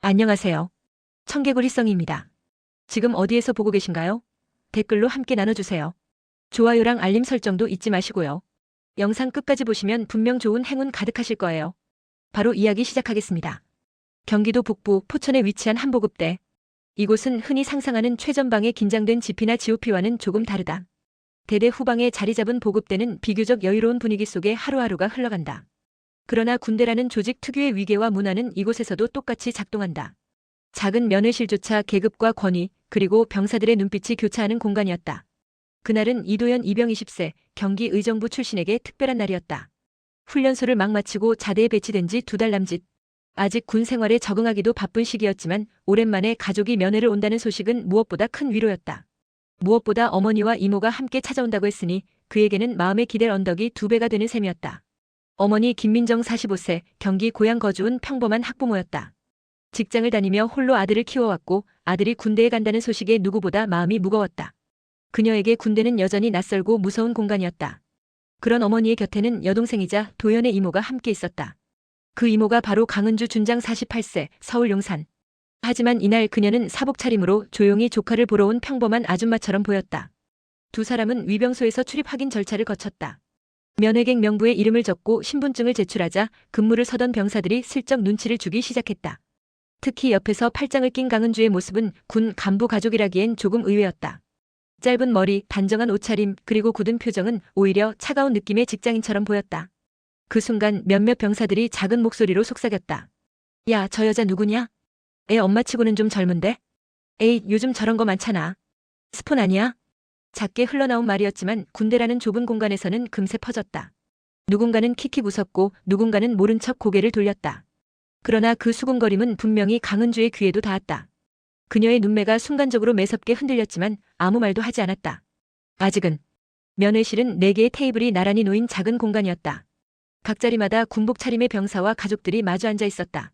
안녕하세요. 청개구리성입니다. 지금 어디에서 보고 계신가요? 댓글로 함께 나눠주세요. 좋아요랑 알림 설정도 잊지 마시고요. 영상 끝까지 보시면 분명 좋은 행운 가득하실 거예요. 바로 이야기 시작하겠습니다. 경기도 북부 포천에 위치한 한보급대. 이곳은 흔히 상상하는 최전방의 긴장된 지피나 GOP와는 조금 다르다. 대대 후방에 자리 잡은 보급대는 비교적 여유로운 분위기 속에 하루하루가 흘러간다. 그러나 군대라는 조직 특유의 위계와 문화는 이곳에서도 똑같이 작동한다. 작은 면회실조차 계급과 권위, 그리고 병사들의 눈빛이 교차하는 공간이었다. 그날은 이도현 이병 20세, 경기 의정부 출신에게 특별한 날이었다. 훈련소를 막 마치고 자대에 배치된 지 2달 남짓. 아직 군 생활에 적응하기도 바쁜 시기였지만 오랜만에 가족이 면회를 온다는 소식은 무엇보다 큰 위로였다. 무엇보다 어머니와 이모가 함께 찾아온다고 했으니 그에게는 마음에 기댈 언덕이 2배가 되는 셈이었다. 어머니 김민정 45세, 경기 고향 거주은 평범한 학부모였다. 직장을 다니며 홀로 아들을 키워왔고 아들이 군대에 간다는 소식에 누구보다 마음이 무거웠다. 그녀에게 군대는 여전히 낯설고 무서운 공간이었다. 그런 어머니의 곁에는 여동생이자 도연의 이모가 함께 있었다. 그 이모가 바로 강은주 준장 48세, 서울 용산. 하지만 이날 그녀는 사복 차림으로 조용히 조카를 보러 온 평범한 아줌마처럼 보였다. 두 사람은 위병소에서 출입 확인 절차를 거쳤다. 면회객 명부에 이름을 적고 신분증을 제출하자 근무를 서던 병사들이 슬쩍 눈치를 주기 시작했다. 특히 옆에서 팔짱을 낀 강은주의 모습은 군 간부 가족이라기엔 조금 의외였다. 짧은 머리, 단정한 옷차림, 그리고 굳은 표정은 오히려 차가운 느낌의 직장인처럼 보였다. 그 순간 몇몇 병사들이 작은 목소리로 속삭였다. 야, 저 여자 누구냐? 애 엄마치고는 좀 젊은데? 에이, 요즘 저런 거 많잖아. 스폰 아니야? 작게 흘러나온 말이었지만 군대라는 좁은 공간에서는 금세 퍼졌다. 누군가는 킥킥 웃었고 누군가는 모른 척 고개를 돌렸다. 그러나 그 수군거림은 분명히 강은주의 귀에도 닿았다. 그녀의 눈매가 순간적으로 매섭게 흔들렸지만 아무 말도 하지 않았다. 아직은. 면회실은 4개의 테이블이 나란히 놓인 작은 공간이었다. 각 자리마다 군복 차림의 병사와 가족들이 마주 앉아 있었다.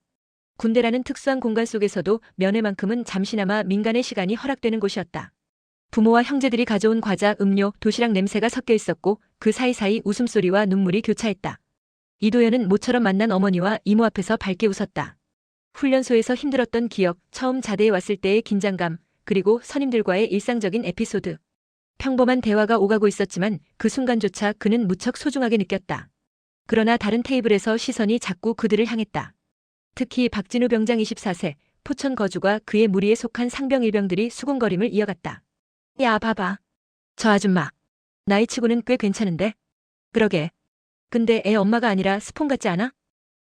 군대라는 특수한 공간 속에서도 면회만큼은 잠시나마 민간의 시간이 허락되는 곳이었다. 부모와 형제들이 가져온 과자, 음료, 도시락 냄새가 섞여 있었고 그 사이사이 웃음소리와 눈물이 교차했다. 이도현은 모처럼 만난 어머니와 이모 앞에서 밝게 웃었다. 훈련소에서 힘들었던 기억, 처음 자대에 왔을 때의 긴장감, 그리고 선임들과의 일상적인 에피소드. 평범한 대화가 오가고 있었지만 그 순간조차 그는 무척 소중하게 느꼈다. 그러나 다른 테이블에서 시선이 자꾸 그들을 향했다. 특히 박진우 병장 24세, 포천 거주가 그의 무리에 속한 상병 일병들이 수군거림을 이어갔다. 야, 봐봐. 저 아줌마. 나이치고는 꽤 괜찮은데? 그러게. 근데 애 엄마가 아니라 스폰 같지 않아?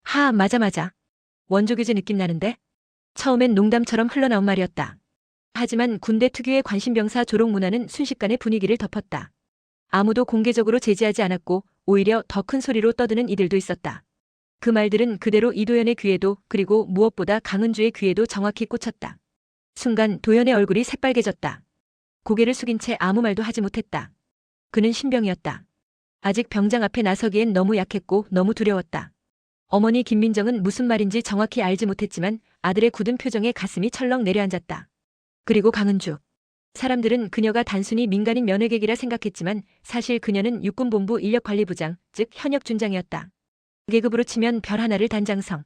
하, 맞아. 원조교제 느낌 나는데? 처음엔 농담처럼 흘러나온 말이었다. 하지만 군대 특유의 관심병사 조롱 문화는 순식간에 분위기를 덮었다. 아무도 공개적으로 제지하지 않았고 오히려 더 큰 소리로 떠드는 이들도 있었다. 그 말들은 그대로 이도현의 귀에도 그리고 무엇보다 강은주의 귀에도 정확히 꽂혔다. 순간 도연의 얼굴이 새빨개졌다. 고개를 숙인 채 아무 말도 하지 못했다. 그는 신병이었다. 아직 병장 앞에 나서기엔 너무 약했고 너무 두려웠다. 어머니 김민정은 무슨 말인지 정확히 알지 못했지만 아들의 굳은 표정에 가슴이 철렁 내려앉았다. 그리고 강은주. 사람들은 그녀가 단순히 민간인 면회객이라 생각했지만 사실 그녀는 육군본부 인력관리부장, 즉 현역 준장이었다. 계급으로 치면 별 하나를 단장성.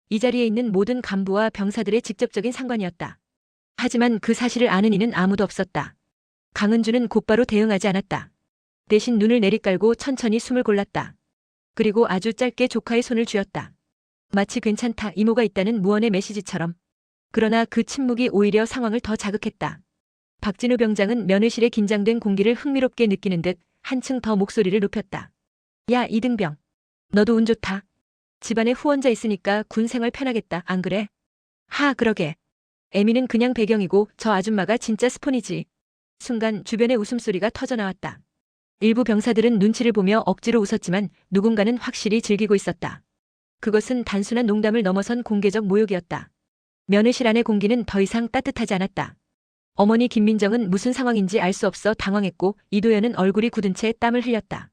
이 자리에 있는 모든 간부와 병사들의 직접적인 상관이었다. 하지만 그 사실을 아는 이는 아무도 없었다. 강은주는 곧바로 대응하지 않았다. 대신 눈을 내리깔고 천천히 숨을 골랐다. 그리고 아주 짧게 조카의 손을 쥐었다. 마치 괜찮다, 이모가 있다는 무언의 메시지처럼. 그러나 그 침묵이 오히려 상황을 더 자극했다. 박진우 병장은 면회실의 긴장된 공기를 흥미롭게 느끼는 듯 한층 더 목소리를 높였다. 야, 이등병. 너도 운 좋다. 집안에 후원자 있으니까 군 생활 편하겠다, 안 그래? 하, 그러게. 애미는 그냥 배경이고 저 아줌마가 진짜 스폰이지. 순간 주변의 웃음소리가 터져나왔다. 일부 병사들은 눈치를 보며 억지로 웃었지만 누군가는 확실히 즐기고 있었다. 그것은 단순한 농담을 넘어선 공개적 모욕이었다. 면회실 안의 공기는 더 이상 따뜻하지 않았다. 어머니 김민정은 무슨 상황인지 알 수 없어 당황했고 이도현은 얼굴이 굳은 채 땀을 흘렸다.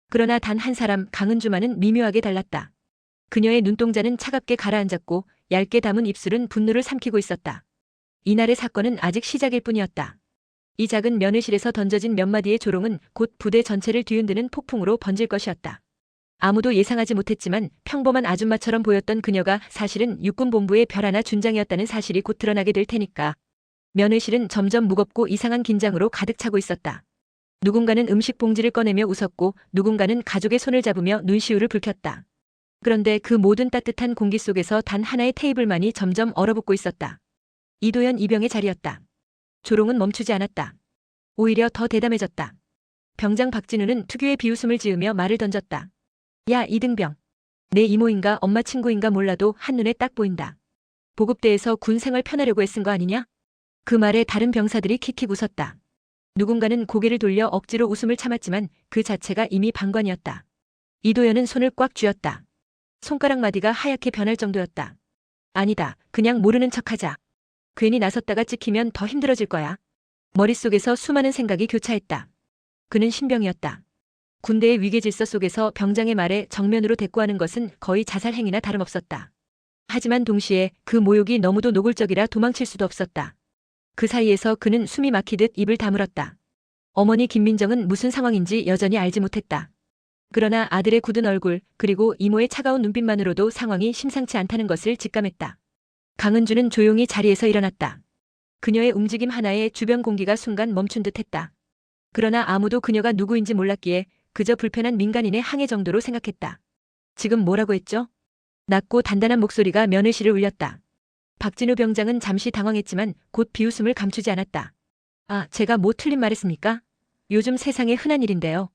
그러나 단 한 사람 강은주만은 미묘하게 달랐다. 그녀의 눈동자는 차갑게 가라앉았고 얇게 담은 입술은 분노를 삼키고 있었다. 이날의 사건은 아직 시작일 뿐이었다. 이 작은 면회실에서 던져진 몇 마디의 조롱은 곧 부대 전체를 뒤흔드는 폭풍으로 번질 것이었다. 아무도 예상하지 못했지만 평범한 아줌마처럼 보였던 그녀가 사실은 육군본부의 별 하나 준장이었다는 사실이 곧 드러나게 될 테니까. 면회실은 점점 무겁고 이상한 긴장으로 가득 차고 있었다. 누군가는 음식 봉지를 꺼내며 웃었고 누군가는 가족의 손을 잡으며 눈시울을 붉혔다. 그런데 그 모든 따뜻한 공기 속에서 단 하나의 테이블만이 점점 얼어붙고 있었다. 이도현 이병의 자리였다. 조롱은 멈추지 않았다. 오히려 더 대담해졌다. 병장 박진우는 특유의 비웃음을 지으며 말을 던졌다. 야, 이등병. 내 이모인가 엄마 친구인가 몰라도 한눈에 딱 보인다. 보급대에서 군 생활 편하려고 애쓴 거 아니냐? 그 말에 다른 병사들이 킥킥 웃었다. 누군가는 고개를 돌려 억지로 웃음을 참았지만 그 자체가 이미 방관이었다. 이도현은 손을 꽉 쥐었다. 손가락 마디가 하얗게 변할 정도였다. 아니다. 그냥 모르는 척하자. 괜히 나섰다가 찍히면 더 힘들어질 거야. 머릿속에서 수많은 생각이 교차했다. 그는 신병이었다. 군대의 위계질서 속에서 병장의 말에 정면으로 대꾸하는 것은 거의 자살 행위나 다름없었다. 하지만 동시에 그 모욕이 너무도 노골적이라 도망칠 수도 없었다. 그 사이에서 그는 숨이 막히듯 입을 다물었다. 어머니 김민정은 무슨 상황인지 여전히 알지 못했다. 그러나 아들의 굳은 얼굴 그리고 이모의 차가운 눈빛만으로도 상황이 심상치 않다는 것을 직감했다. 강은주는 조용히 자리에서 일어났다. 그녀의 움직임 하나에 주변 공기가 순간 멈춘 듯했다. 그러나 아무도 그녀가 누구인지 몰랐기에 그저 불편한 민간인의 항해 정도로 생각했다. 지금 뭐라고 했죠? 낮고 단단한 목소리가 면회실을 울렸다. 박진우 병장은 잠시 당황했지만 곧 비웃음을 감추지 않았다. 아, 제가 뭐 틀린 말했습니까? 요즘 세상에 흔한 일인데요.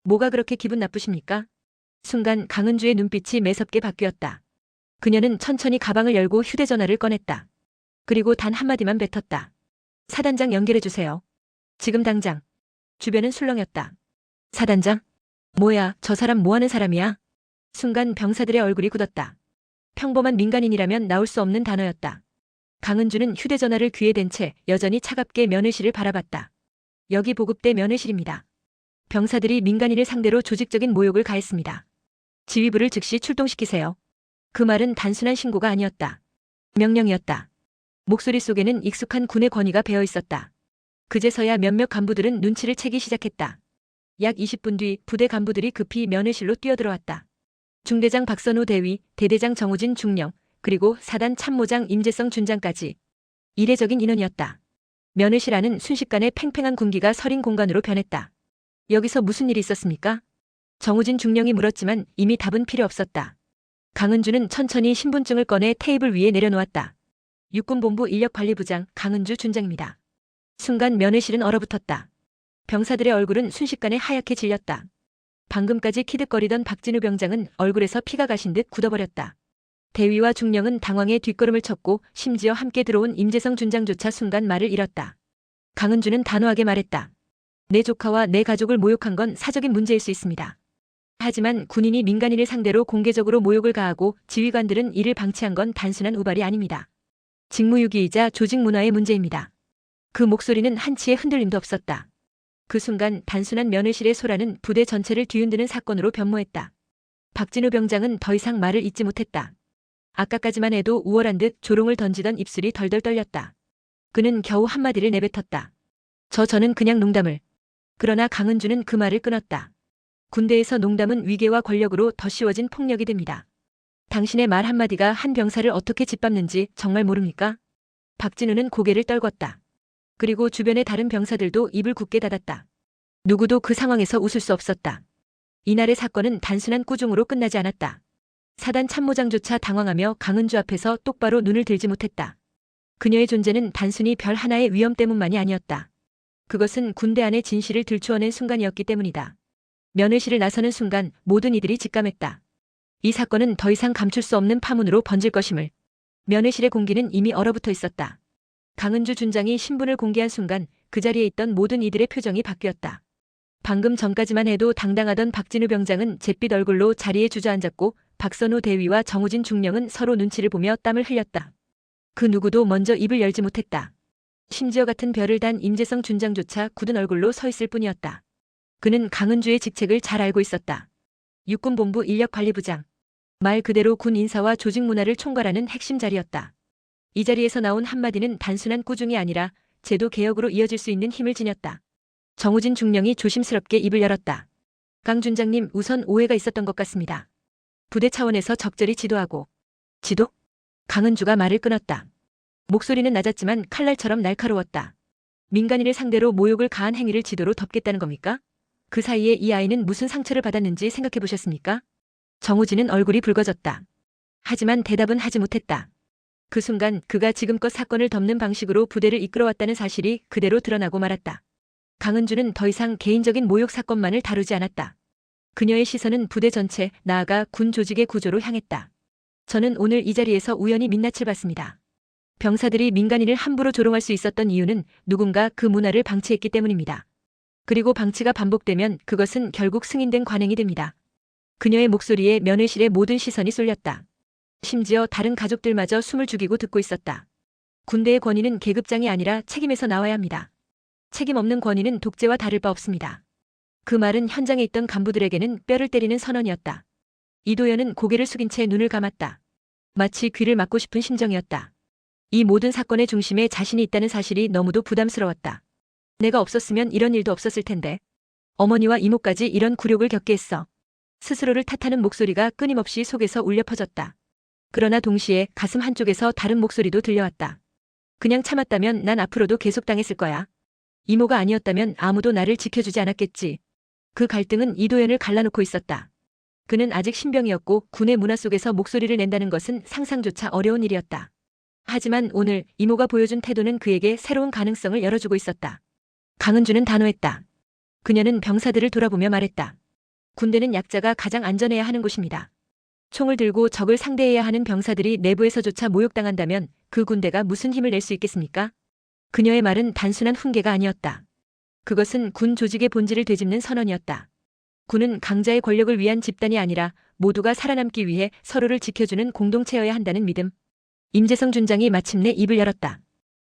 뭐가 그렇게 기분 나쁘십니까? 순간 강은주의 눈빛이 매섭게 바뀌었다. 그녀는 천천히 가방을 열고 휴대전화를 꺼냈다. 그리고 단 한마디만 뱉었다. 사단장 연결해주세요. 지금 당장. 주변은 술렁였다. 사단장? 뭐야, 저 사람 뭐하는 사람이야? 순간 병사들의 얼굴이 굳었다. 평범한 민간인이라면 나올 수 없는 단어였다. 강은주는 휴대전화를 귀에 댄 채 여전히 차갑게 면회실을 바라봤다. 여기 보급대 면회실입니다. 병사들이 민간인을 상대로 조직적인 모욕을 가했습니다. 지휘부를 즉시 출동시키세요. 그 말은 단순한 신고가 아니었다. 명령이었다. 목소리 속에는 익숙한 군의 권위가 배어 있었다. 그제서야 몇몇 간부들은 눈치를 채기 시작했다. 약 20분 뒤 부대 간부들이 급히 면회실로 뛰어들어왔다. 중대장 박선우 대위, 대대장 정우진 중령, 그리고 사단 참모장 임재성 준장까지. 이례적인 인원이었다. 면회실 안은 순식간에 팽팽한 군기가 서린 공간으로 변했다. 여기서 무슨 일이 있었습니까? 정우진 중령이 물었지만 이미 답은 필요 없었다. 강은주는 천천히 신분증을 꺼내 테이블 위에 내려놓았다. 육군본부 인력관리부장 강은주 준장입니다. 순간 면회실은 얼어붙었다. 병사들의 얼굴은 순식간에 하얗게 질렸다. 방금까지 키득거리던 박진우 병장은 얼굴에서 피가 가신 듯 굳어버렸다. 대위와 중령은 당황해 뒷걸음을 쳤고 심지어 함께 들어온 임재성 준장조차 순간 말을 잃었다. 강은주는 단호하게 말했다. 내 조카와 내 가족을 모욕한 건 사적인 문제일 수 있습니다. 하지만 군인이 민간인을 상대로 공개적으로 모욕을 가하고 지휘관들은 이를 방치한 건 단순한 우발이 아닙니다. 직무유기이자 조직 문화의 문제입니다. 그 목소리는 한치의 흔들림도 없었다. 그 순간 단순한 면회실의 소란은 부대 전체를 뒤흔드는 사건으로 변모했다. 박진우 병장은 더 이상 말을 잇지 못했다. 아까까지만 해도 우월한 듯 조롱을 던지던 입술이 덜덜 떨렸다. 그는 겨우 한마디를 내뱉었다. 저는 그냥 농담을. 그러나 강은주는 그 말을 끊었다. 군대에서 농담은 위계와 권력으로 더 씌워진 폭력이 됩니다. 당신의 말 한마디가 한 병사를 어떻게 짓밟는지 정말 모릅니까? 박진우는 고개를 떨궜다. 그리고 주변의 다른 병사들도 입을 굳게 닫았다. 누구도 그 상황에서 웃을 수 없었다. 이날의 사건은 단순한 꾸중으로 끝나지 않았다. 사단 참모장조차 당황하며 강은주 앞에서 똑바로 눈을 들지 못했다. 그녀의 존재는 단순히 별 하나의 위험 때문만이 아니었다. 그것은 군대 안의 진실을 들추어낸 순간이었기 때문이다. 면회실을 나서는 순간 모든 이들이 직감했다. 이 사건은 더 이상 감출 수 없는 파문으로 번질 것임을. 면회실의 공기는 이미 얼어붙어 있었다. 강은주 준장이 신분을 공개한 순간 그 자리에 있던 모든 이들의 표정이 바뀌었다. 방금 전까지만 해도 당당하던 박진우 병장은 잿빛 얼굴로 자리에 주저앉았고 박선우 대위와 정우진 중령은 서로 눈치를 보며 땀을 흘렸다. 그 누구도 먼저 입을 열지 못했다. 심지어 같은 별을 단 임재성 준장조차 굳은 얼굴로 서 있을 뿐이었다. 그는 강은주의 직책을 잘 알고 있었다. 육군본부 인력관리부장. 말 그대로 군 인사와 조직 문화를 총괄하는 핵심 자리였다. 이 자리에서 나온 한마디는 단순한 꾸중이 아니라 제도 개혁으로 이어질 수 있는 힘을 지녔다. 정우진 중령이 조심스럽게 입을 열었다. 강 준장님, 우선 오해가 있었던 것 같습니다. 부대 차원에서 적절히 지도하고. 지도? 강은주가 말을 끊었다. 목소리는 낮았지만 칼날처럼 날카로웠다. 민간인을 상대로 모욕을 가한 행위를 지도로 덮겠다는 겁니까? 그 사이에 이 아이는 무슨 상처를 받았는지 생각해 보셨습니까? 정우진은 얼굴이 붉어졌다. 하지만 대답은 하지 못했다. 그 순간 그가 지금껏 사건을 덮는 방식으로 부대를 이끌어왔다는 사실이 그대로 드러나고 말았다. 강은주는 더 이상 개인적인 모욕 사건만을 다루지 않았다. 그녀의 시선은 부대 전체, 나아가 군 조직의 구조로 향했다. 저는 오늘 이 자리에서 우연히 민낯을 봤습니다. 병사들이 민간인을 함부로 조롱할 수 있었던 이유는 누군가 그 문화를 방치했기 때문입니다. 그리고 방치가 반복되면 그것은 결국 승인된 관행이 됩니다. 그녀의 목소리에 면회실의 모든 시선이 쏠렸다. 심지어 다른 가족들마저 숨을 죽이고 듣고 있었다. 군대의 권위는 계급장이 아니라 책임에서 나와야 합니다. 책임 없는 권위는 독재와 다를 바 없습니다. 그 말은 현장에 있던 간부들에게는 뼈를 때리는 선언이었다. 이도연은 고개를 숙인 채 눈을 감았다. 마치 귀를 막고 싶은 심정이었다. 이 모든 사건의 중심에 자신이 있다는 사실이 너무도 부담스러웠다. 내가 없었으면 이런 일도 없었을 텐데. 어머니와 이모까지 이런 굴욕을 겪게 했어. 스스로를 탓하는 목소리가 끊임없이 속에서 울려 퍼졌다. 그러나 동시에 가슴 한쪽에서 다른 목소리도 들려왔다. 그냥 참았다면 난 앞으로도 계속 당했을 거야. 이모가 아니었다면 아무도 나를 지켜주지 않았겠지. 그 갈등은 이도연을 갈라놓고 있었다. 그는 아직 신병이었고 군의 문화 속에서 목소리를 낸다는 것은 상상조차 어려운 일이었다. 하지만 오늘 이모가 보여준 태도는 그에게 새로운 가능성을 열어주고 있었다. 강은주는 단호했다. 그녀는 병사들을 돌아보며 말했다. 군대는 약자가 가장 안전해야 하는 곳입니다. 총을 들고 적을 상대해야 하는 병사들이 내부에서조차 모욕당한다면 그 군대가 무슨 힘을 낼 수 있겠습니까? 그녀의 말은 단순한 훈계가 아니었다. 그것은 군 조직의 본질을 되짚는 선언이었다. 군은 강자의 권력을 위한 집단이 아니라 모두가 살아남기 위해 서로를 지켜주는 공동체여야 한다는 믿음. 임재성 준장이 마침내 입을 열었다.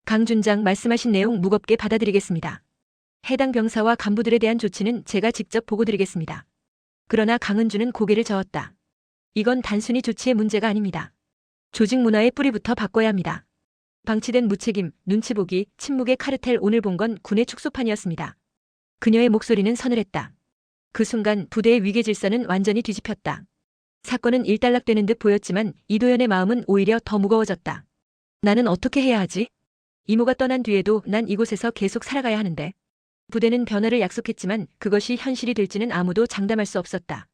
강 준장, 말씀하신 내용 무겁게 받아들이겠습니다. 해당 병사와 간부들에 대한 조치는 제가 직접 보고드리겠습니다. 그러나 강은주는 고개를 저었다. 이건 단순히 조치의 문제가 아닙니다. 조직 문화의 뿌리부터 바꿔야 합니다. 방치된 무책임, 눈치 보기, 침묵의 카르텔, 오늘 본 건 군의 축소판이었습니다. 그녀의 목소리는 서늘했다. 그 순간 부대의 위계 질서는 완전히 뒤집혔다. 사건은 일단락되는 듯 보였지만 이도연의 마음은 오히려 더 무거워졌다. 나는 어떻게 해야 하지? 이모가 떠난 뒤에도 난 이곳에서 계속 살아가야 하는데. 부대는 변화를 약속했지만 그것이 현실이 될지는 아무도 장담할 수 없었다.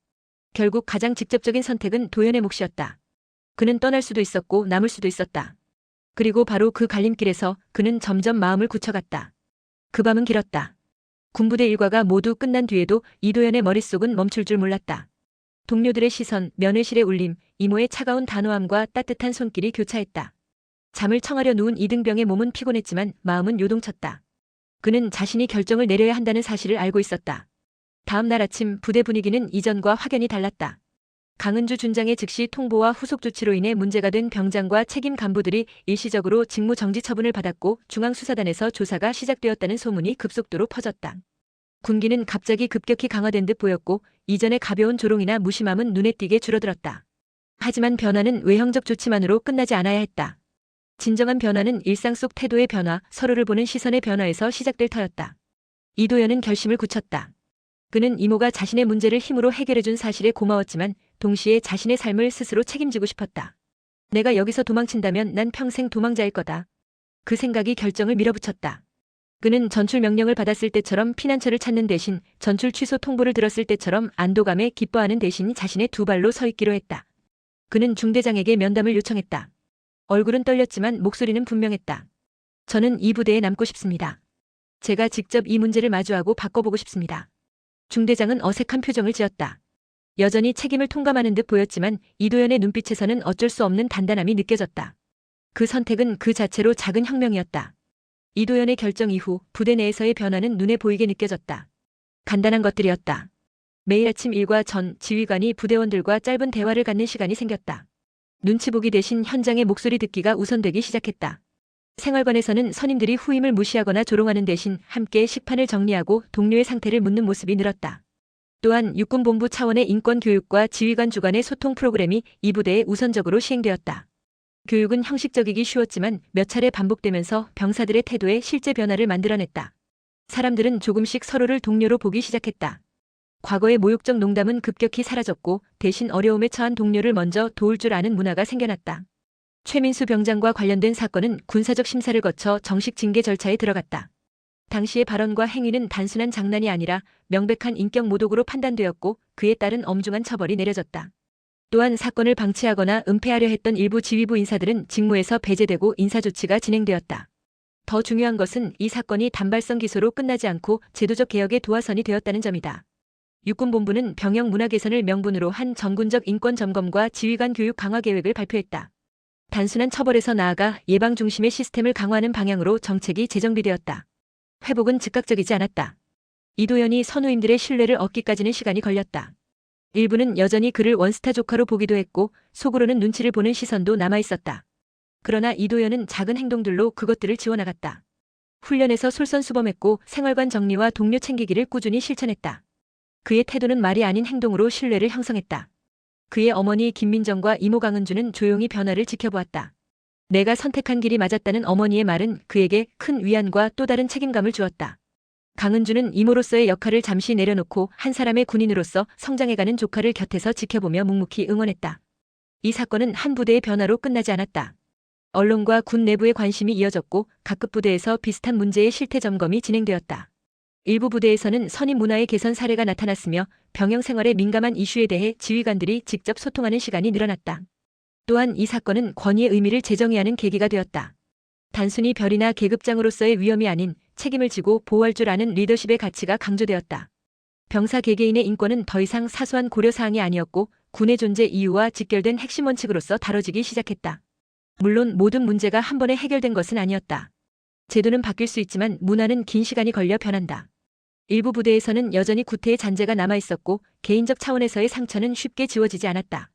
결국 가장 직접적인 선택은 도연의 몫이었다. 그는 떠날 수도 있었고 남을 수도 있었다. 그리고 바로 그 갈림길에서 그는 점점 마음을 굳혀갔다. 그 밤은 길었다. 군부대 일과가 모두 끝난 뒤에도 이도연의 머릿속은 멈출 줄 몰랐다. 동료들의 시선, 면회실의 울림, 이모의 차가운 단호함과 따뜻한 손길이 교차했다. 잠을 청하려 누운 이등병의 몸은 피곤했지만 마음은 요동쳤다. 그는 자신이 결정을 내려야 한다는 사실을 알고 있었다. 다음 날 아침 부대 분위기는 이전과 확연히 달랐다. 강은주 준장의 즉시 통보와 후속 조치로 인해 문제가 된 병장과 책임 간부들이 일시적으로 직무 정지 처분을 받았고 중앙수사단에서 조사가 시작되었다는 소문이 급속도로 퍼졌다. 군기는 갑자기 급격히 강화된 듯 보였고 이전의 가벼운 조롱이나 무심함은 눈에 띄게 줄어들었다. 하지만 변화는 외형적 조치만으로 끝나지 않아야 했다. 진정한 변화는 일상 속 태도의 변화, 서로를 보는 시선의 변화에서 시작될 터였다. 이도연은 결심을 굳혔다. 그는 이모가 자신의 문제를 힘으로 해결해준 사실에 고마웠지만 동시에 자신의 삶을 스스로 책임지고 싶었다. 내가 여기서 도망친다면 난 평생 도망자일 거다. 그 생각이 결정을 밀어붙였다. 그는 전출 명령을 받았을 때처럼 피난처를 찾는 대신 전출 취소 통보를 들었을 때처럼 안도감에 기뻐하는 대신 자신의 두 발로 서 있기로 했다. 그는 중대장에게 면담을 요청했다. 얼굴은 떨렸지만 목소리는 분명했다. 저는 이 부대에 남고 싶습니다. 제가 직접 이 문제를 마주하고 바꿔보고 싶습니다. 중대장은 어색한 표정을 지었다. 여전히 책임을 통감하는 듯 보였지만 이도연의 눈빛에서는 어쩔 수 없는 단단함이 느껴졌다. 그 선택은 그 자체로 작은 혁명이었다. 이도연의 결정 이후 부대 내에서의 변화는 눈에 보이게 느껴졌다. 간단한 것들이었다. 매일 아침 일과 전 지휘관이 부대원들과 짧은 대화를 갖는 시간이 생겼다. 눈치 보기 대신 현장의 목소리 듣기가 우선되기 시작했다. 생활관에서는 선임들이 후임을 무시하거나 조롱하는 대신 함께 식판을 정리하고 동료의 상태를 묻는 모습이 늘었다. 또한 육군본부 차원의 인권교육과 지휘관 주간의 소통 프로그램이 이 부대에 우선적으로 시행되었다. 교육은 형식적이기 쉬웠지만 몇 차례 반복되면서 병사들의 태도에 실제 변화를 만들어냈다. 사람들은 조금씩 서로를 동료로 보기 시작했다. 과거의 모욕적 농담은 급격히 사라졌고 대신 어려움에 처한 동료를 먼저 도울 줄 아는 문화가 생겨났다. 최민수 병장과 관련된 사건은 군사적 심사를 거쳐 정식 징계 절차에 들어갔다. 당시의 발언과 행위는 단순한 장난이 아니라 명백한 인격 모독으로 판단되었고 그에 따른 엄중한 처벌이 내려졌다. 또한 사건을 방치하거나 은폐하려 했던 일부 지휘부 인사들은 직무에서 배제되고 인사조치가 진행되었다. 더 중요한 것은 이 사건이 단발성 기소로 끝나지 않고 제도적 개혁의 도화선이 되었다는 점이다. 육군본부는 병영 문화 개선을 명분으로 한 전군적 인권 점검과 지휘관 교육 강화 계획을 발표했다. 단순한 처벌에서 나아가 예방 중심의 시스템을 강화하는 방향으로 정책이 재정비되었다. 회복은 즉각적이지 않았다. 이도현이 선후임들의 신뢰를 얻기까지는 시간이 걸렸다. 일부는 여전히 그를 원스타 조카로 보기도 했고 속으로는 눈치를 보는 시선도 남아있었다. 그러나 이도현은 작은 행동들로 그것들을 지워나갔다. 훈련에서 솔선수범했고 생활관 정리와 동료 챙기기를 꾸준히 실천했다. 그의 태도는 말이 아닌 행동으로 신뢰를 형성했다. 그의 어머니 김민정과 이모 강은주는 조용히 변화를 지켜보았다. 내가 선택한 길이 맞았다는 어머니의 말은 그에게 큰 위안과 또 다른 책임감을 주었다. 강은주는 이모로서의 역할을 잠시 내려놓고 한 사람의 군인으로서 성장해가는 조카를 곁에서 지켜보며 묵묵히 응원했다. 이 사건은 한 부대의 변화로 끝나지 않았다. 언론과 군 내부의 관심이 이어졌고 각급 부대에서 비슷한 문제의 실태 점검이 진행되었다. 일부 부대에서는 선임 문화의 개선 사례가 나타났으며 병영 생활에 민감한 이슈에 대해 지휘관들이 직접 소통하는 시간이 늘어났다. 또한 이 사건은 권위의 의미를 재정의하는 계기가 되었다. 단순히 별이나 계급장으로서의 위험이 아닌 책임을 지고 보호할 줄 아는 리더십의 가치가 강조되었다. 병사 개개인의 인권은 더 이상 사소한 고려사항이 아니었고 군의 존재 이유와 직결된 핵심 원칙으로서 다뤄지기 시작했다. 물론 모든 문제가 한 번에 해결된 것은 아니었다. 제도는 바뀔 수 있지만 문화는 긴 시간이 걸려 변한다. 일부 부대에서는 여전히 구태의 잔재가 남아있었고 개인적 차원에서의 상처는 쉽게 지워지지 않았다.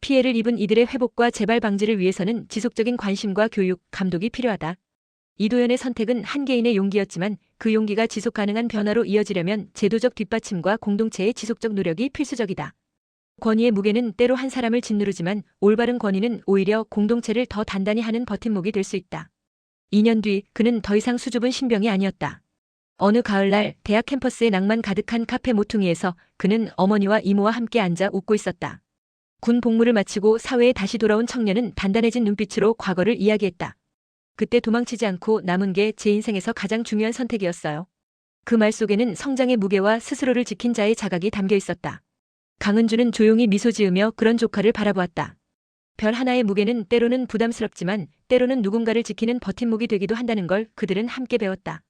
피해를 입은 이들의 회복과 재발 방지를 위해서는 지속적인 관심과 교육, 감독이 필요하다. 이도현의 선택은 한 개인의 용기였지만 그 용기가 지속 가능한 변화로 이어지려면 제도적 뒷받침과 공동체의 지속적 노력이 필수적이다. 권위의 무게는 때로 한 사람을 짓누르지만 올바른 권위는 오히려 공동체를 더 단단히 하는 버팀목이 될 수 있다. 2년 뒤 그는 더 이상 수줍은 신병이 아니었다. 어느 가을날 대학 캠퍼스의 낭만 가득한 카페 모퉁이에서 그는 어머니와 이모와 함께 앉아 웃고 있었다. 군 복무를 마치고 사회에 다시 돌아온 청년은 단단해진 눈빛으로 과거를 이야기했다. 그때 도망치지 않고 남은 게 제 인생에서 가장 중요한 선택이었어요. 그 말 속에는 성장의 무게와 스스로를 지킨 자의 자각이 담겨 있었다. 강은주는 조용히 미소 지으며 그런 조카를 바라보았다. 별 하나의 무게는 때로는 부담스럽지만 때로는 누군가를 지키는 버팀목이 되기도 한다는 걸 그들은 함께 배웠다.